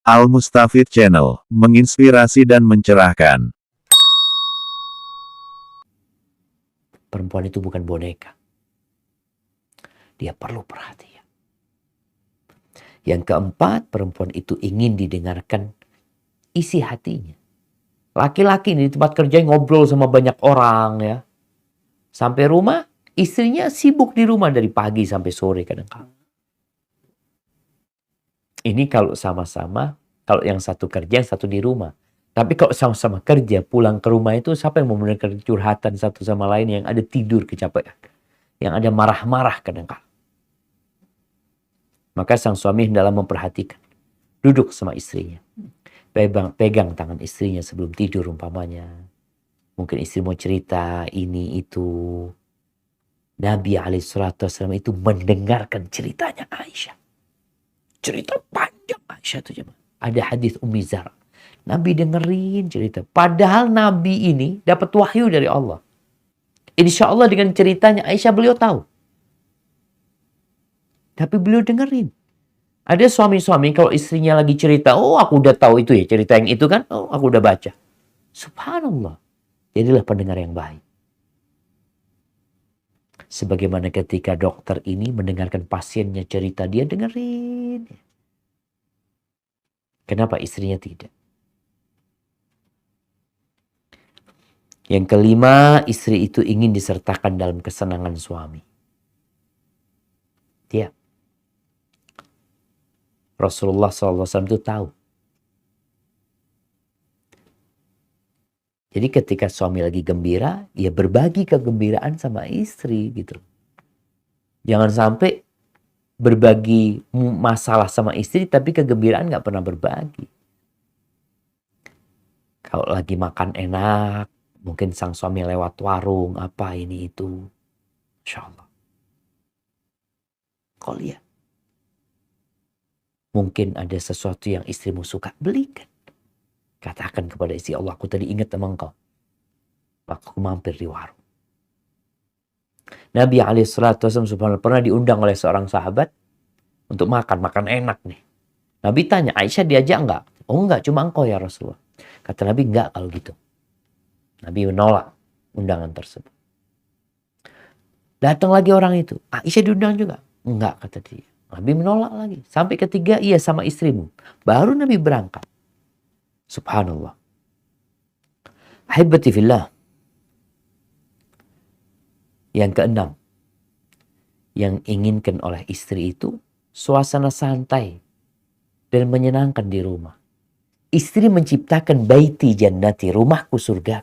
Al-Mustafid Channel, menginspirasi dan mencerahkan. Perempuan itu bukan boneka. Dia perlu perhatian. Yang keempat, perempuan itu ingin didengarkan isi hatinya. Laki-laki di tempat kerja ngobrol sama banyak orang ya. Sampai rumah, istrinya sibuk di rumah dari pagi sampai sore kadang-kadang. Ini kalau sama-sama, kalau yang satu kerja, yang satu di rumah. Tapi kalau sama-sama kerja, pulang ke rumah itu siapa yang mau mendengar curhatan satu sama lain yang ada tidur kecapean. Yang ada marah-marah kadang-kadang. Maka sang suami dalam memperhatikan. Duduk sama istrinya. Pegang tangan istrinya sebelum tidur umpamanya. Mungkin istri mau cerita ini itu. Nabi SAW itu mendengarkan ceritanya Aisyah. Cerita panjang Aisyah itu. Ada hadis Ummi Zara. Nabi dengerin cerita. Padahal Nabi ini dapat wahyu dari Allah. Insya Allah dengan ceritanya Aisyah beliau tahu. Tapi beliau dengerin. Ada suami-suami kalau istrinya lagi cerita. Oh aku udah tahu itu ya cerita yang itu kan. Oh aku udah baca. Subhanallah. Jadilah pendengar yang baik. Sebagaimana ketika dokter ini mendengarkan pasiennya cerita, dia dengerin. Kenapa istrinya tidak? Yang kelima, istri itu ingin disertakan dalam kesenangan suami. Dia. Rasulullah SAW itu tahu. Jadi ketika suami lagi gembira, ya berbagi kegembiraan sama istri gitu. Jangan sampai berbagi masalah sama istri, tapi kegembiraan gak pernah berbagi. Kalau lagi makan enak, mungkin sang suami lewat warung, apa ini itu. Insya Allah. Kau lihat. Mungkin ada sesuatu yang istrimu suka, belikan. Katakan kepada istri, Allah aku tadi ingat sama engkau. Maka aku mampir di warung. Nabi SAW subhanallah pernah diundang oleh seorang sahabat untuk makan enak nih. Nabi tanya, Aisyah diajak enggak? Oh enggak, cuma engkau ya Rasulullah. Kata Nabi, enggak kalau gitu. Nabi menolak undangan tersebut. Datang lagi orang itu. Aisyah diundang juga? Enggak, kata dia. Nabi menolak lagi. Sampai ketiga, iya sama istrimu. Baru Nabi berangkat. Subhanallah. Ahibati fillah. Yang keenam. Yang inginkan oleh istri itu suasana santai dan menyenangkan di rumah. Istri menciptakan baiti jannati, rumahku surga.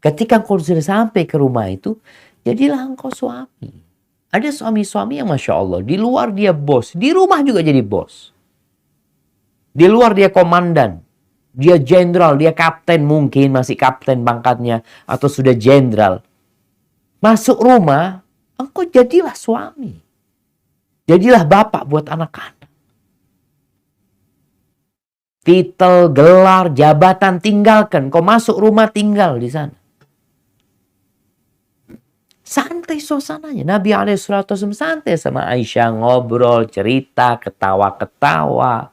Ketika engkau sudah sampai ke rumah itu, jadilah engkau suami. Ada suami-suami yang Masya Allah, di luar dia bos, di rumah juga jadi bos. Di luar dia komandan, dia jenderal, dia kapten mungkin, masih kapten pangkatnya, atau sudah jenderal. Masuk rumah, engkau jadilah suami. Jadilah bapak buat anak-anak. Titel, gelar, jabatan tinggalkan. Kau masuk rumah tinggal di sana. Santai suasananya. Nabi SAW santai sama Aisyah. Ngobrol, cerita, ketawa-ketawa.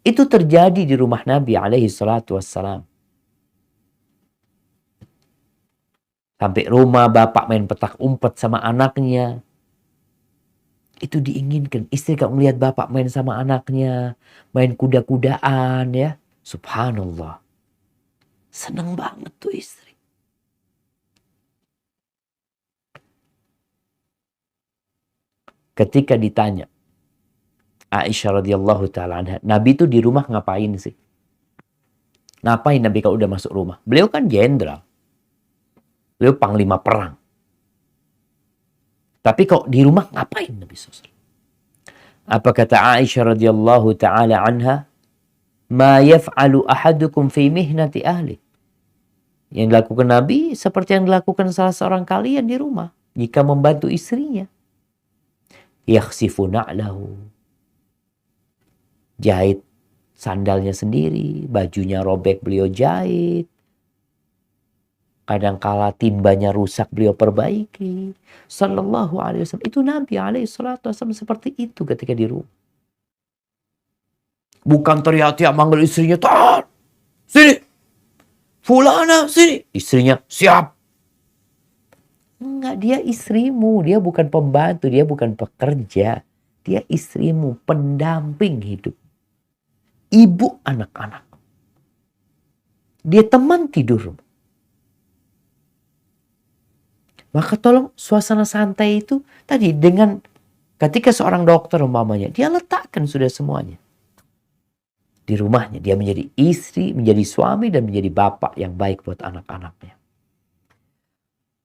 Itu terjadi di rumah Nabi SAW. Sampai rumah bapak main petak umpet sama anaknya. Itu diinginkan. Istri kalau melihat bapak main sama anaknya. Main kuda-kudaan ya. Subhanallah. Senang banget tuh istri. Ketika ditanya. Aisyah radhiyallahu ta'ala anha. Nabi itu di rumah ngapain sih? Ngapain Nabi kalau udah masuk rumah? Beliau kan jenderal. Beliau panglima perang. Tapi kok di rumah ngapain Nabi SAW? Apa kata Aisyah radhiyallahu ta'ala anha? Ma yaf'alu ahadukum fi mihnati ahli. Yang dilakukan Nabi seperti yang dilakukan salah seorang kalian di rumah. Jika membantu istrinya. Yakhsifu na'lahu. Jahit sandalnya sendiri. Bajunya robek beliau jahit. Kadangkala timbanya rusak beliau perbaiki. Sallallahu alaihi wasallam. Itu Nabi alaihi salatu wasallam seperti itu ketika di rumah. Bukan teriak-teriak manggil istrinya, "Tar, sini. Fulana, sini." Istrinya, "Siap." Enggak, dia istrimu. Dia bukan pembantu, dia bukan pekerja. Dia istrimu, pendamping hidup. Ibu anak-anak. Dia teman tidurmu. Maka tolong suasana santai itu tadi dengan ketika seorang dokter umpamanya, dia letakkan sudah semuanya. Di rumahnya, dia menjadi istri, menjadi suami, dan menjadi bapak yang baik buat anak-anaknya.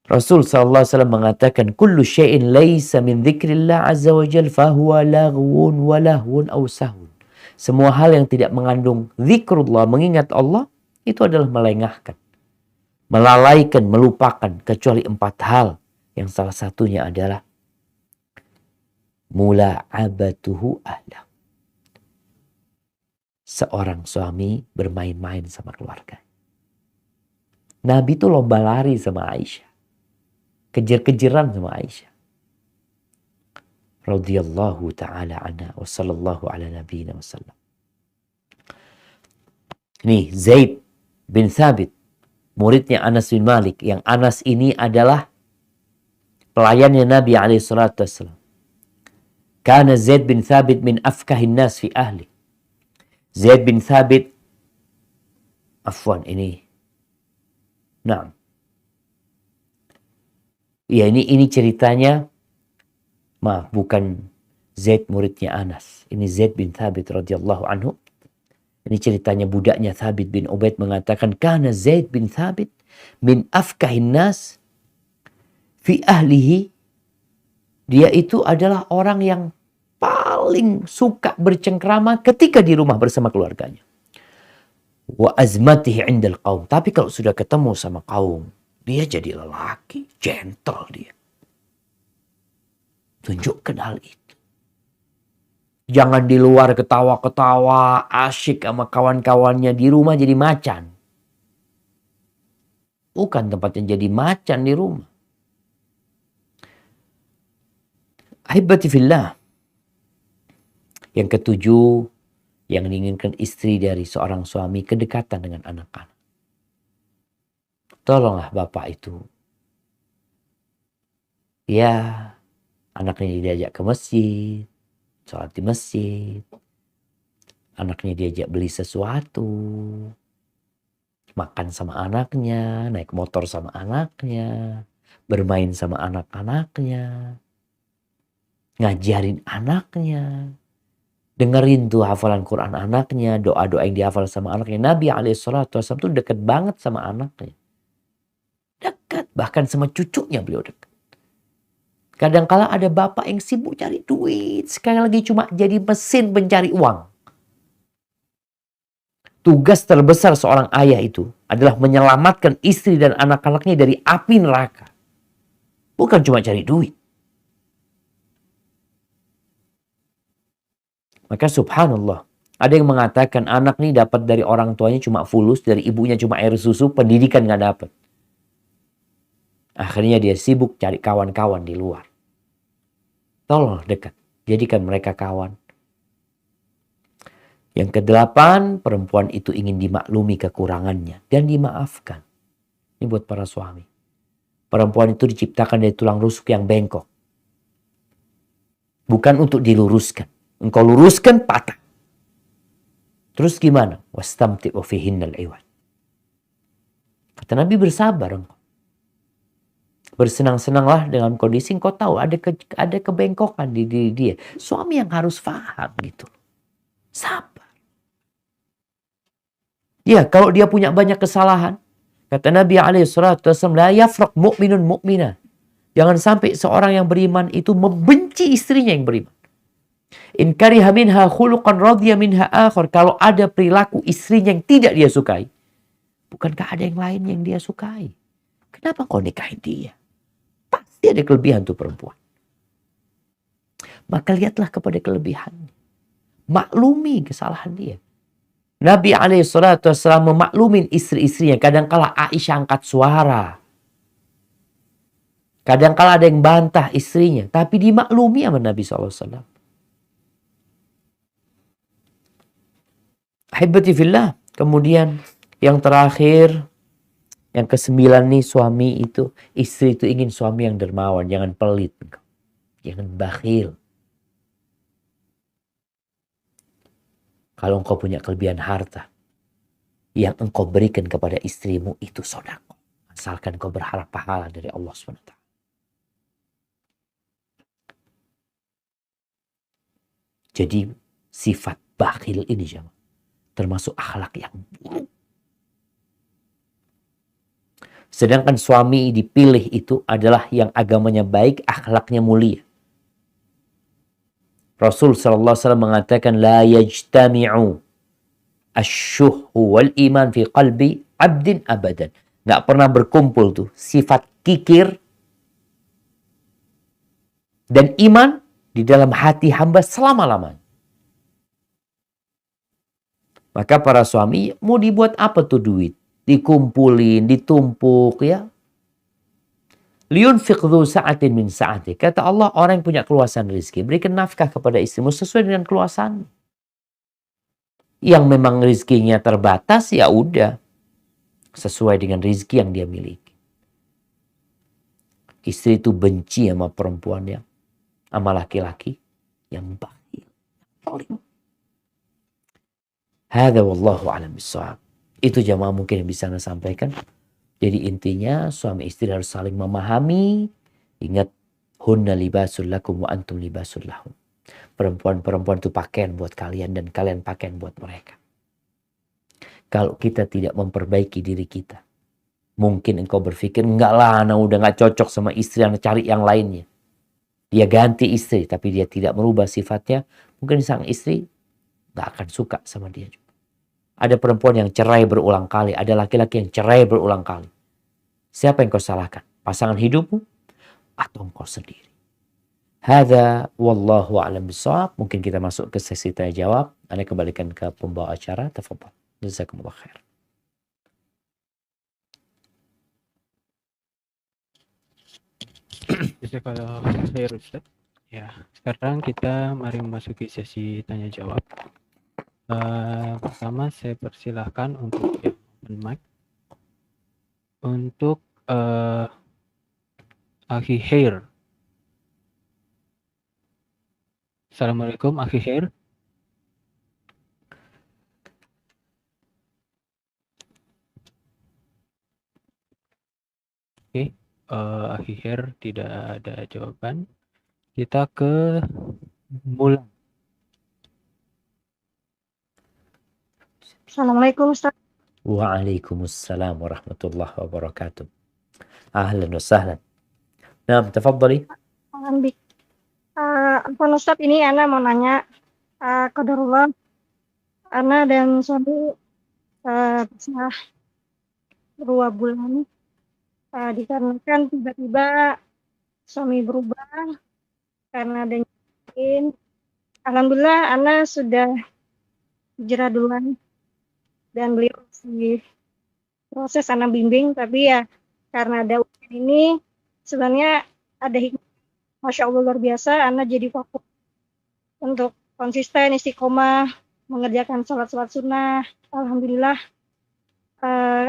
Rasul SAW mengatakan, "Kullu syai'in laysa min dzikrillah azza wa jal fahuwa laghwun wa lahwun aw sahwun." Semua hal yang tidak mengandung zikrullah, mengingat Allah, itu adalah melengahkan, melalaikan, melupakan, kecuali 4 hal. Yang salah satunya adalah mula'abatuhu ahlah. Seorang suami bermain-main sama keluarga. Nabi itu lomba lari sama Aisyah. Kejar-kejaran sama Aisyah. Radhiyallahu ta'ala anha wa sallallahu ala nabiyina wa sallam. Nih, Zaid bin Thabit, muridnya Anas bin Malik. Yang Anas ini adalah pelayannya Nabi SAW. Kana Zaid bin Thabit min afkahin nas fi ahli. Zaid bin Thabit, afwan ini. Nah. Ya ini ceritanya. Maaf, bukan Zaid muridnya Anas. Ini Zaid bin Thabit radhiyallahu anhu. Ini ceritanya budaknya Thabit bin Ubaid mengatakan, "Kana Zaid bin Thabit min afkahin nas fi ahlihi." Dia itu adalah orang yang paling suka bercengkrama ketika di rumah bersama keluarganya. Wa azmatihi 'indal qaum. Tapi kalau sudah ketemu sama kaum, dia jadi lelaki, gentle dia. Tunjukkan hal itu. Jangan di luar ketawa-ketawa, asyik sama kawan-kawannya, di rumah jadi macan. Bukan tempatnya jadi macan di rumah. Ahibati fillah. Yang ketujuh, yang diinginkan istri dari seorang suami, kedekatan dengan anak-anak. Tolonglah bapak itu. Ya, anaknya diajak ke masjid, sholat di masjid. Anaknya diajak beli sesuatu. Makan sama anaknya, naik motor sama anaknya, bermain sama anak-anaknya, ngajarin anaknya, dengerin tuh hafalan Quran anaknya, doa-doa yang dihafal sama anaknya. Nabi SAW tuh deket banget sama anaknya. Dekat, bahkan sama cucunya beliau dekat. Kadangkala ada bapak yang sibuk cari duit, sekali lagi cuma jadi mesin pencari uang. Tugas terbesar seorang ayah itu adalah menyelamatkan istri dan anak-anaknya dari api neraka. Bukan cuma cari duit. Maka subhanallah, ada yang mengatakan anak nih dapat dari orang tuanya cuma fulus, dari ibunya cuma air susu, pendidikan gak dapat. Akhirnya dia sibuk cari kawan-kawan di luar. Tolong dekat, jadikan mereka kawan. Yang kedelapan, perempuan itu ingin dimaklumi kekurangannya dan dimaafkan. Ini buat para suami. Perempuan itu diciptakan dari tulang rusuk yang bengkok. Bukan untuk diluruskan. Engkau luruskan, patah. Terus gimana? Wastamti'u fihinnal iwad. Kata Nabi, bersabar engkau. Bersenang-senanglah dengan kondisi engkau tahu ada kebengkokan di diri dia. Suami yang harus paham gitu. Sabar. Ya, kalau dia punya banyak kesalahan, kata Nabi SAW, la yafraq mu'minun mu'minah. Jangan sampai seorang yang beriman itu membenci istrinya yang beriman. In kariha minha khuluqan radhiya minha akhar. Kalau ada perilaku istrinya yang tidak dia sukai, bukankah ada yang lain yang dia sukai? Kenapa kau nikahin dia? Pasti ada kelebihan tuh perempuan. Maka lihatlah kepada kelebihannya. Maklumi kesalahan dia. Nabi SAW memaklumin istri-istrinya. Kadangkala Aisyah angkat suara. Kadangkala ada yang bantah istrinya. Tapi dimaklumi sama Nabi SAW. Ahibati fillah. Kemudian yang terakhir, yang ke-9 nih, suami itu, istri itu ingin suami yang dermawan, jangan pelit, jangan bakhil. Kalau engkau punya kelebihan harta, yang engkau berikan kepada istrimu itu sedekah. Asalkan kau berharap pahala dari Allah SWT. Jadi sifat bakhil ini jemaah, termasuk akhlak yang buruk. Sedangkan suami dipilih itu adalah yang agamanya baik, akhlaknya mulia. Rasul SAW mengatakan, la yajtami'u asyuhu wal iman fi qalbi abdin abadan. Nggak pernah berkumpul tuh sifat kikir dan iman di dalam hati hamba selama-lamanya. Maka para suami, mau dibuat apa tuh duit? Dikumpulin, ditumpuk ya. Liyunfiq dzu sa'atin min sa'ati. Kata Allah, orang yang punya keluasan rezeki, berikan nafkah kepada istrimu sesuai dengan keluasan. Yang memang rezekinya terbatas, ya udah. Sesuai dengan rezeki yang dia miliki. Istri itu benci sama perempuan yang, sama laki-laki yang bakhil. Hadza wallahu a'lam bissawab. Itu jamaah mungkin yang bisa Anda sampaikan. Jadi intinya suami istri harus saling memahami. Ingat, hunna libasul lakum wa antum libasul lahum. Perempuan-perempuan itu pakaian buat kalian dan kalian pakaian buat mereka. Kalau kita tidak memperbaiki diri kita, mungkin engkau berpikir, enggak lah, anak udah gak cocok sama istri, anak cari yang lainnya. Dia ganti istri, tapi dia tidak merubah sifatnya. Mungkin sang istri gak akan suka sama dia juga. Ada perempuan yang cerai berulang kali. Ada laki-laki yang cerai berulang kali. Siapa yang kau salahkan? Pasangan hidupmu? Atau engkau sendiri? Hadza wallahu a'lam bissawab. Mungkin kita masuk ke sesi tanya jawab. Anda kembalikan ke pembawa acara. Tafadhal. Jazakumullah khair. Jazakallah khair Ustaz. Ya, sekarang kita mari memasuki sesi tanya jawab. Pertama saya persilahkan untuk yang open mic untuk Akhi Khair. Assalamualaikum Akhi Khair. Oke, Akhi Khair tidak ada jawaban. Kita ke Mulan. Assalamualaikum Ustaz. Waalaikumsalam warahmatullahi wabarakatuh. Ahlan wa sahlan. Nah, tafadhali. Alhamdulillah Ustaz, ini Ana mau nanya, qadarullah Ana dan suami bisa 2 bulan, dikarenakan tiba-tiba suami berubah karena ada yang alhamdulillah Ana sudah hijrah duluan dan beliau masih proses Ana bimbing, tapi ya karena ada ujian ini sebenarnya ada hikmah. Masya Allah luar biasa, Ana jadi fokus untuk konsisten, istiqomah, mengerjakan sholat-sholat sunnah. Alhamdulillah,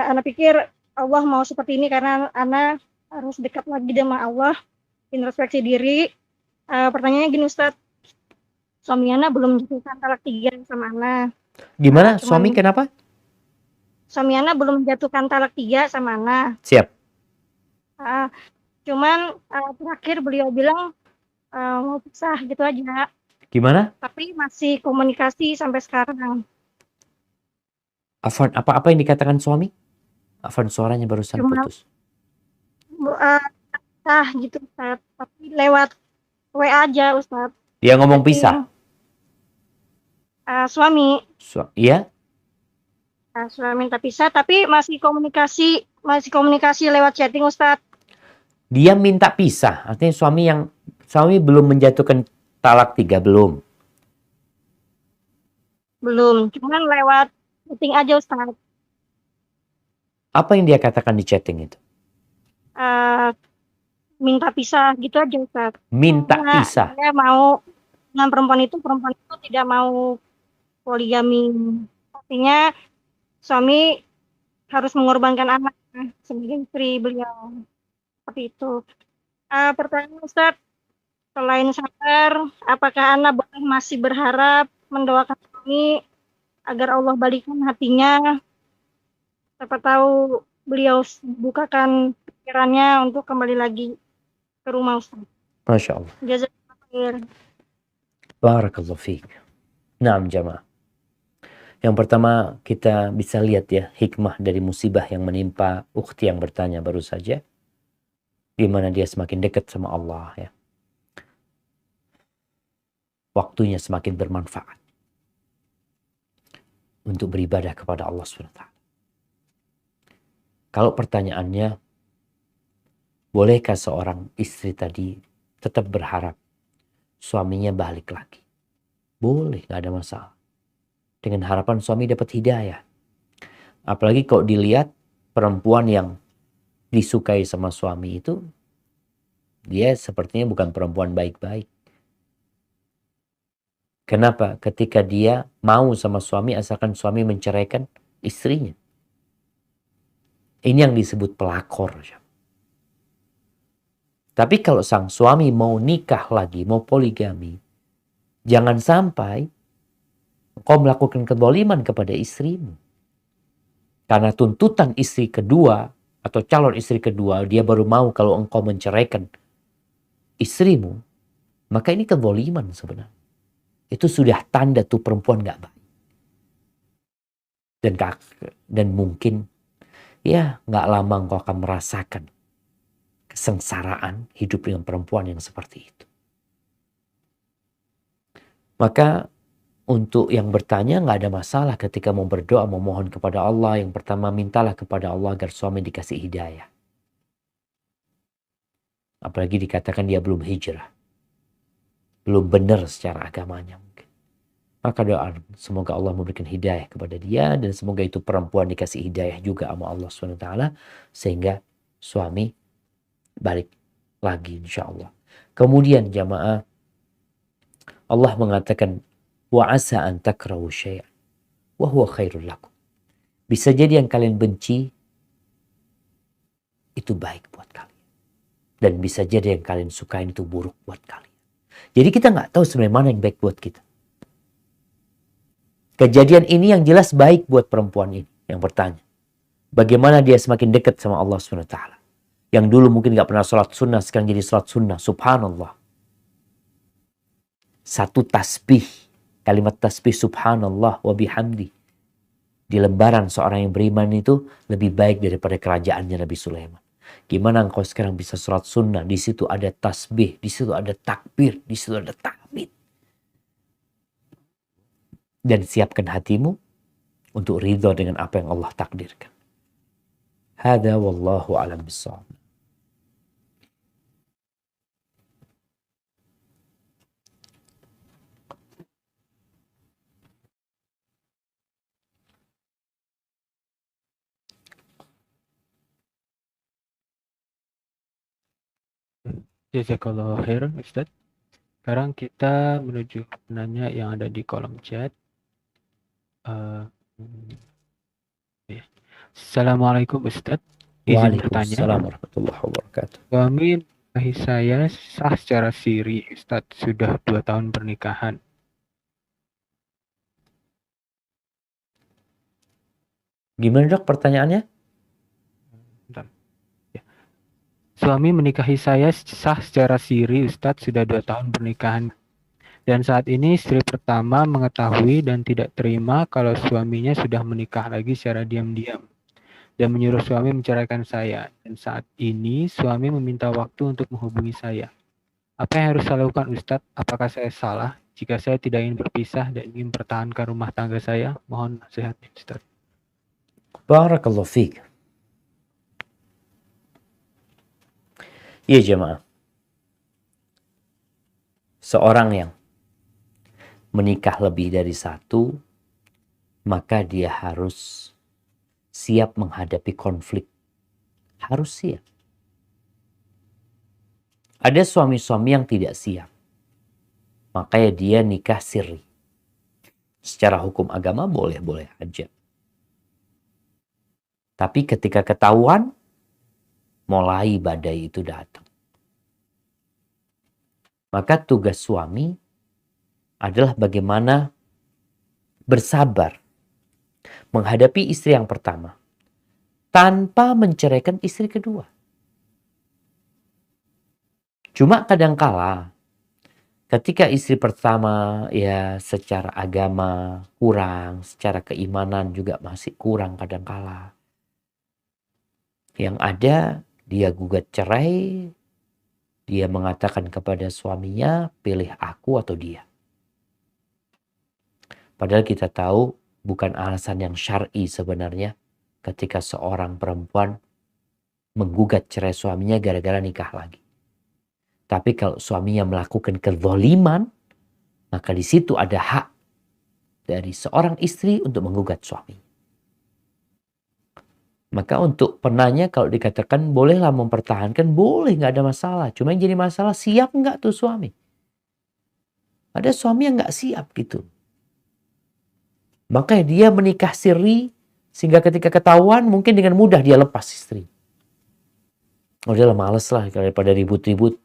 Ana pikir Allah mau seperti ini karena Ana harus dekat lagi sama Allah, introspeksi diri. Pertanyaannya gini Ustadz, suami Ana belum menjatuhkan talak 3 sama Ana. Gimana? Suami kenapa? Suami Ana belum menjatuhkan talak 3 sama Ana. Siap. Cuman terakhir beliau bilang mau pisah gitu aja. Gimana? Tapi masih komunikasi sampai sekarang. Afwan, apa yang dikatakan suami? Afwan, suaranya barusan putus. Pisah gitu Ustaz, tapi lewat WA aja Ustaz. Dia ngomong pisah? Suami. Iya? Suami minta pisah, tapi masih komunikasi lewat chatting Ustaz. Dia minta pisah, artinya suami belum menjatuhkan talak 3, belum? Belum, cuman lewat chatting aja Ustaz. Apa yang dia katakan di chatting itu? Minta pisah gitu aja Ustaz. Minta pisah? Saya mau dengan perempuan itu tidak mau poligami Artinya suami harus mengorbankan anak sebagai istri beliau. Seperti itu. Pertanyaan Ustaz, selain sabar, apakah Ana boleh masih berharap mendoakan suami agar Allah balikkan hatinya? Siapa tahu beliau bukakan pikirannya untuk kembali lagi ke rumah Ustaz. Masya Allah. Jazakallah khair. Barakallahu fiik. Naam jamaah. Yang pertama kita bisa lihat ya hikmah dari musibah yang menimpa ukhti yang bertanya baru saja. Di mana dia semakin dekat sama Allah ya. Waktunya semakin bermanfaat untuk beribadah kepada Allah SWT. Kalau pertanyaannya, bolehkah seorang istri tadi tetap berharap suaminya balik lagi? Boleh, gak ada masalah. Dengan harapan suami dapat hidayah. Apalagi kalau dilihat perempuan yang disukai sama suami itu, dia sepertinya bukan perempuan baik-baik. Kenapa? Ketika dia mau sama suami, asalkan suami menceraikan istrinya. Ini yang disebut pelakor. Tapi kalau sang suami mau nikah lagi, mau poligami, jangan sampai engkau melakukan kezaliman kepada istrimu. Karena tuntutan istri kedua atau calon istri kedua, dia baru mau kalau engkau menceraikan istrimu, maka ini kezaliman sebenarnya. Itu sudah tanda tuh perempuan gak baik. Dan mungkin ya gak lama engkau akan merasakan kesengsaraan hidup dengan perempuan yang seperti itu. Maka untuk yang bertanya gak ada masalah ketika mau berdoa, memohon kepada Allah. Yang pertama mintalah kepada Allah agar suami dikasih hidayah. Apalagi dikatakan dia belum hijrah. Belum benar secara agamanya mungkin. Maka doa semoga Allah memberikan hidayah kepada dia dan semoga itu perempuan dikasih hidayah juga sama Allah SWT sehingga suami balik lagi insya Allah. Kemudian jamaah, Allah mengatakan wa asa an takrahu syai'an wa huwa khairul lakum. Bisa jadi yang kalian benci itu baik buat kalian. Dan bisa jadi yang kalian sukain itu buruk buat kalian. Jadi kita nggak tahu sebenarnya mana yang baik buat kita. Kejadian ini yang jelas baik buat perempuan ini yang bertanya. Bagaimana dia semakin dekat sama Allah SWT. Yang dulu mungkin nggak pernah sholat sunnah, sekarang jadi sholat sunnah. Subhanallah. Satu tasbih. Kalimat tasbih subhanallah wa bihamdi. Di lembaran seorang yang beriman itu lebih baik daripada kerajaannya Nabi Sulaiman. Gimana engkau sekarang bisa sholat sunnah? Di situ ada tasbih, di situ ada takbir, di situ ada tahmid. Dan siapkan hatimu untuk ridha dengan apa yang Allah takdirkan. Hada wallahu alam bissawab. Jazakallah khair Ustaz. Sekarang kita menuju penanya yang ada di kolom chat. Ya. Assalamualaikum Ustaz. Izin bertanya. Waalaikumsalam warahmatullahi wabarakatuh. Suami menikahi saya sah secara siri Ustaz. Sudah 2 tahun pernikahan. Gimana dok pertanyaannya? Suami menikahi saya sah secara siri Ustadz sudah 2 tahun pernikahan. Dan saat ini istri pertama mengetahui dan tidak terima kalau suaminya sudah menikah lagi secara diam-diam. Dan menyuruh suami menceraikan saya. Dan saat ini suami meminta waktu untuk menghubungi saya. Apa yang harus saya lakukan Ustadz? Apakah saya salah jika saya tidak ingin berpisah dan ingin mempertahankan rumah tangga saya? Mohon nasihatnya Ustadz. Barakallahu fiik. Iya jemaah. Seorang yang menikah lebih dari satu, maka dia harus siap menghadapi konflik. Harus siap. Ada suami-suami yang tidak siap. Makanya dia nikah siri. Secara hukum agama boleh-boleh aja. Tapi ketika ketahuan, mulai badai itu datang. Maka tugas suami adalah bagaimana bersabar menghadapi istri yang pertama tanpa menceraikan istri kedua. Cuma kadangkala ketika istri pertama ya secara agama kurang, secara keimanan juga masih kurang kadangkala. Yang ada dia gugat cerai, dia mengatakan kepada suaminya, pilih aku atau dia. Padahal kita tahu bukan alasan yang syar'i sebenarnya ketika seorang perempuan menggugat cerai suaminya gara-gara nikah lagi. Tapi kalau suaminya melakukan kezaliman, maka di situ ada hak dari seorang istri untuk menggugat suami. Maka untuk penanya kalau dikatakan bolehlah mempertahankan, boleh, nggak ada masalah. Cuma yang jadi masalah siap nggak tuh suami. Ada suami yang nggak siap gitu. Makanya dia menikah siri sehingga ketika ketahuan mungkin dengan mudah dia lepas istri. Udahlah males lah daripada ribut-ribut.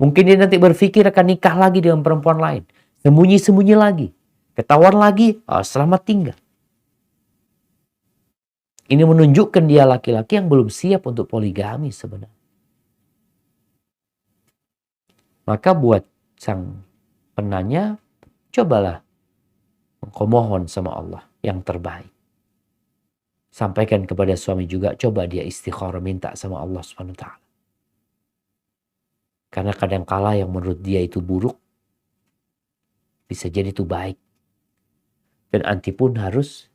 Mungkin dia nanti berpikir akan nikah lagi dengan perempuan lain. Sembunyi-sembunyi lagi. Ketahuan lagi, selamat tinggal. Ini menunjukkan dia laki-laki yang belum siap untuk poligami sebenarnya. Maka buat sang penanya, cobalah memohon sama Allah yang terbaik. Sampaikan kepada suami juga, coba dia istikharah minta sama Allah SWT. Karena kadangkala yang menurut dia itu buruk, bisa jadi itu baik. Dan anti pun harus